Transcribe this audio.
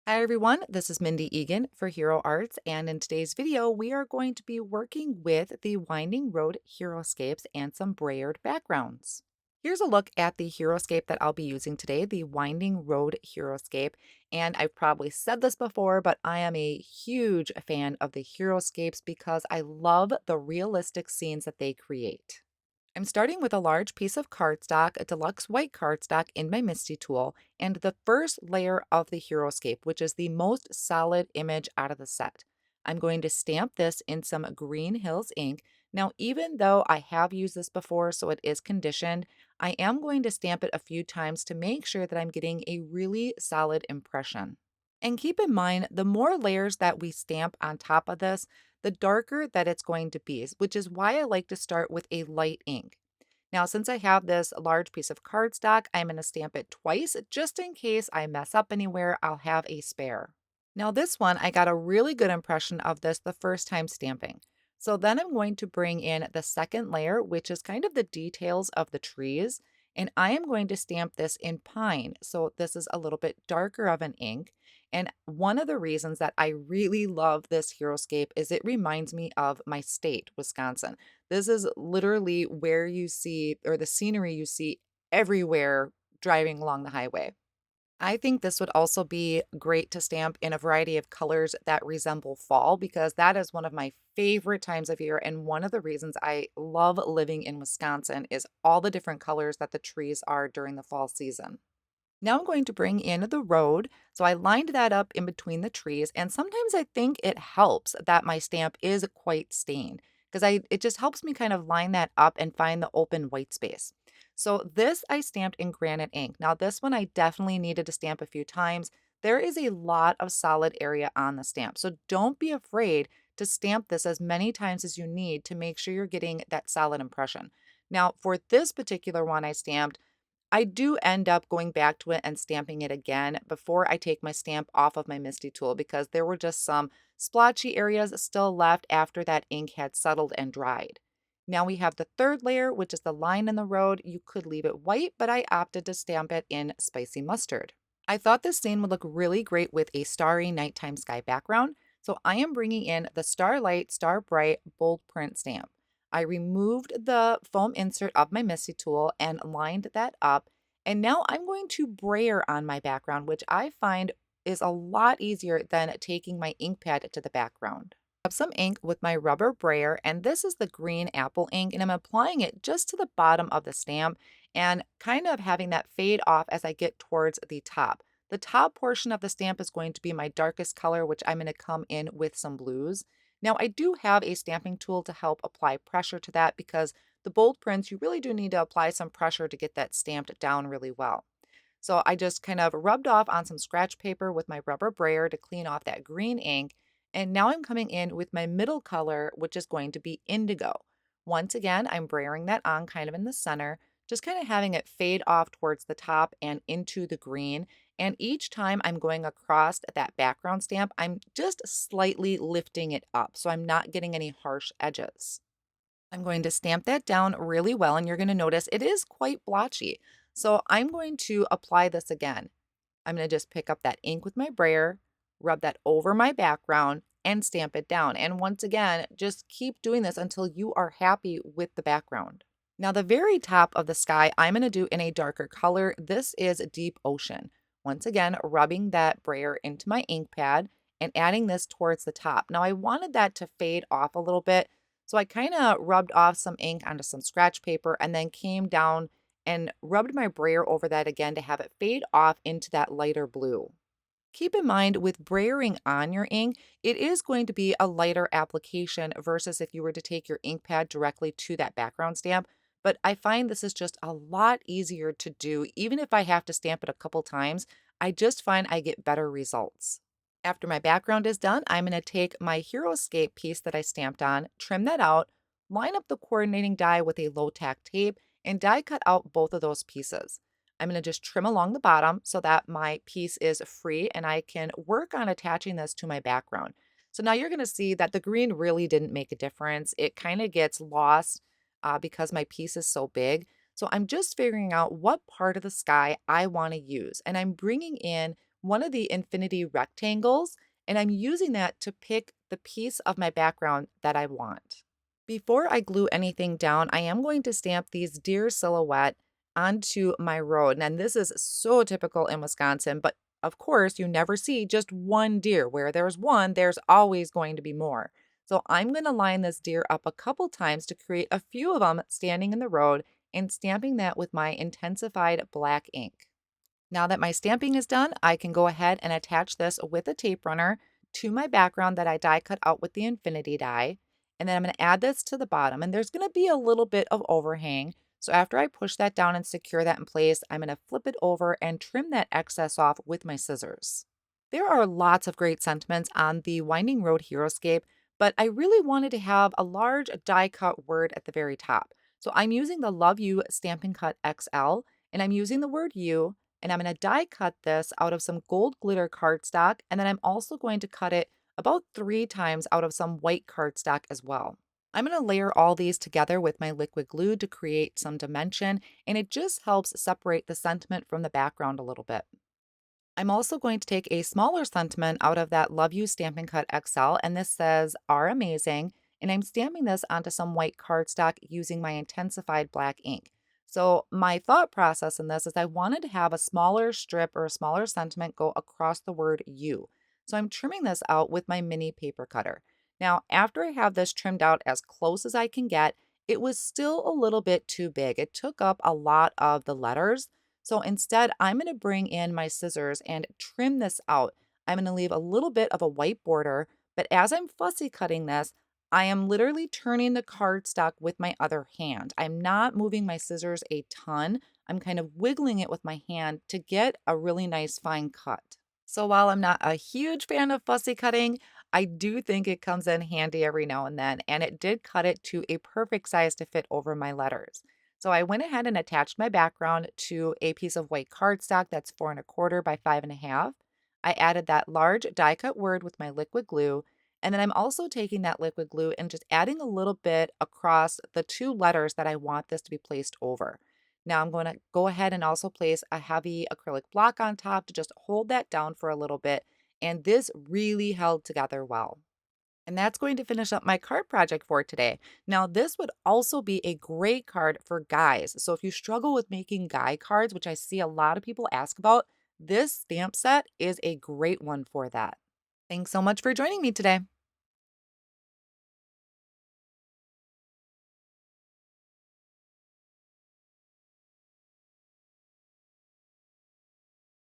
Hi everyone, this is Mindy Egan for Hero Arts, and in today's video, we are going to be working with the Winding Road HeroScapes and some Brayered backgrounds. Here's a look at the HeroScape that I'll be using today, the Winding Road HeroScape. And I've probably said this before, but I am a huge fan of the HeroScapes because I love the realistic scenes that they create. I'm starting with a large piece of cardstock, a deluxe white cardstock in my Misty tool, and the first layer of the HeroScape, which is the most solid image out of the set. I'm going to stamp this in some Green Hills ink. Now, even though I have used this before, so it is conditioned, I am going to stamp it a few times to make sure that I'm getting a really solid impression. And keep in mind, the more layers that we stamp on top of this, the darker that it's going to be, which is why I like to start with a light ink. Now, since I have this large piece of cardstock, I'm going to stamp it twice just in case I mess up anywhere, I'll have a spare. Now, this one, I got a really good impression of this the first time stamping. So then I'm going to bring in the second layer, which is kind of the details of the trees. And I am going to stamp this in pine. So this is a little bit darker of an ink. And one of the reasons that I really love this HeroScape is it reminds me of my state, Wisconsin. This is literally where you see, or the scenery you see everywhere driving along the highway. I think this would also be great to stamp in a variety of colors that resemble fall because that is one of my favorite times of year. And one of the reasons I love living in Wisconsin is all the different colors that the trees are during the fall season. Now I'm going to bring in the road. So I lined that up in between the trees, and sometimes I think it helps that my stamp is quite stained because I it just helps me kind of line that up and find the open white space. So this I stamped in granite ink. Now this one I definitely needed to stamp a few times. There is a lot of solid area on the stamp. So don't be afraid to stamp this as many times as you need to make sure you're getting that solid impression. Now for this particular one I do end up going back to it and stamping it again before I take my stamp off of my Misty tool because there were just some splotchy areas still left after that ink had settled and dried. Now we have the third layer, which is the line in the road. You could leave it white, but I opted to stamp it in spicy mustard. I thought this scene would look really great with a starry nighttime sky background, so I am bringing in the Starlight Star Bright bold print stamp. I removed the foam insert of my Misty tool and lined that up. And now I'm going to brayer on my background, which I find is a lot easier than taking my ink pad to the background. I have some ink with my rubber brayer, and this is the green apple ink, and I'm applying it just to the bottom of the stamp and kind of having that fade off as I get towards the top. The top portion of the stamp is going to be my darkest color, which I'm going to come in with some blues. Now, I do have a stamping tool to help apply pressure to that because the bold prints, you really do need to apply some pressure to get that stamped down really well. So I just kind of rubbed off on some scratch paper with my rubber brayer to clean off that green ink. And now I'm coming in with my middle color, which is going to be indigo. Once again, I'm brayering that on kind of in the center, just kind of having it fade off towards the top and into the green. And each time I'm going across that background stamp, I'm just slightly lifting it up so I'm not getting any harsh edges. I'm going to stamp that down really well, and you're going to notice it is quite blotchy. So I'm going to apply this again. I'm going to just pick up that ink with my brayer, rub that over my background, and stamp it down. And once again, just keep doing this until you are happy with the background. Now, the very top of the sky, I'm going to do in a darker color. This is Deep Ocean. Once again, rubbing that brayer into my ink pad and adding this towards the top. Now, I wanted that to fade off a little bit, so I kind of rubbed off some ink onto some scratch paper and then came down and rubbed my brayer over that again to have it fade off into that lighter blue. Keep in mind with brayering on your ink, it is going to be a lighter application versus if you were to take your ink pad directly to that background stamp. But I find this is just a lot easier to do. Even if I have to stamp it a couple times, I just find I get better results. After my background is done, I'm going to take my HeroScape piece that I stamped on, trim that out, line up the coordinating die with a low tack tape, and die cut out both of those pieces. I'm going to just trim along the bottom so that my piece is free and I can work on attaching this to my background. So now you're going to see that the green really didn't make a difference. It kind of gets lost because my piece is so big. So I'm just figuring out what part of the sky I want to use. And I'm bringing in one of the infinity rectangles, and I'm using that to pick the piece of my background that I want. Before I glue anything down, I am going to stamp these deer silhouette onto my road. And this is so typical in Wisconsin, but of course, you never see just one deer. Where there's one, there's always going to be more. So I'm going to line this deer up a couple times to create a few of them standing in the road and stamping that with my intensified black ink. Now that my stamping is done, I can go ahead and attach this with a tape runner to my background that I die cut out with the infinity die. And then I'm going to add this to the bottom, and there's going to be a little bit of overhang. So after I push that down and secure that in place, I'm going to flip it over and trim that excess off with my scissors. There are lots of great sentiments on the Winding Road HeroScape, but I really wanted to have a large die cut word at the very top. So I'm using the Love You Stampin' Cut XL, and I'm using the word you, and I'm going to die cut this out of some gold glitter cardstock, and then I'm also going to cut it about 3 times out of some white cardstock as well. I'm going to layer all these together with my liquid glue to create some dimension, and it just helps separate the sentiment from the background a little bit. I'm also going to take a smaller sentiment out of that Love You Stampin' Cut XL, and this says, Are Amazing, and I'm stamping this onto some white cardstock using my intensified black ink. So my thought process in this is I wanted to have a smaller strip or a smaller sentiment go across the word you. So I'm trimming this out with my mini paper cutter. Now, after I have this trimmed out as close as I can get, it was still a little bit too big. It took up a lot of the letters. So instead, I'm going to bring in my scissors and trim this out. I'm going to leave a little bit of a white border, but as I'm fussy cutting this, I am literally turning the cardstock with my other hand. I'm not moving my scissors a ton. I'm kind of wiggling it with my hand to get a really nice fine cut. So while I'm not a huge fan of fussy cutting, I do think it comes in handy every now and then, and it did cut it to a perfect size to fit over my letters. So I went ahead and attached my background to a piece of white cardstock that's 4¼ by 5½. I added that large die cut word with my liquid glue, and then I'm also taking that liquid glue and just adding a little bit across the 2 letters that I want this to be placed over. Now I'm going to go ahead and also place a heavy acrylic block on top to just hold that down for a little bit, and this really held together well. And that's going to finish up my card project for today. Now, this would also be a great card for guys. So if you struggle with making guy cards, which I see a lot of people ask about, this stamp set is a great one for that. Thanks so much for joining me today.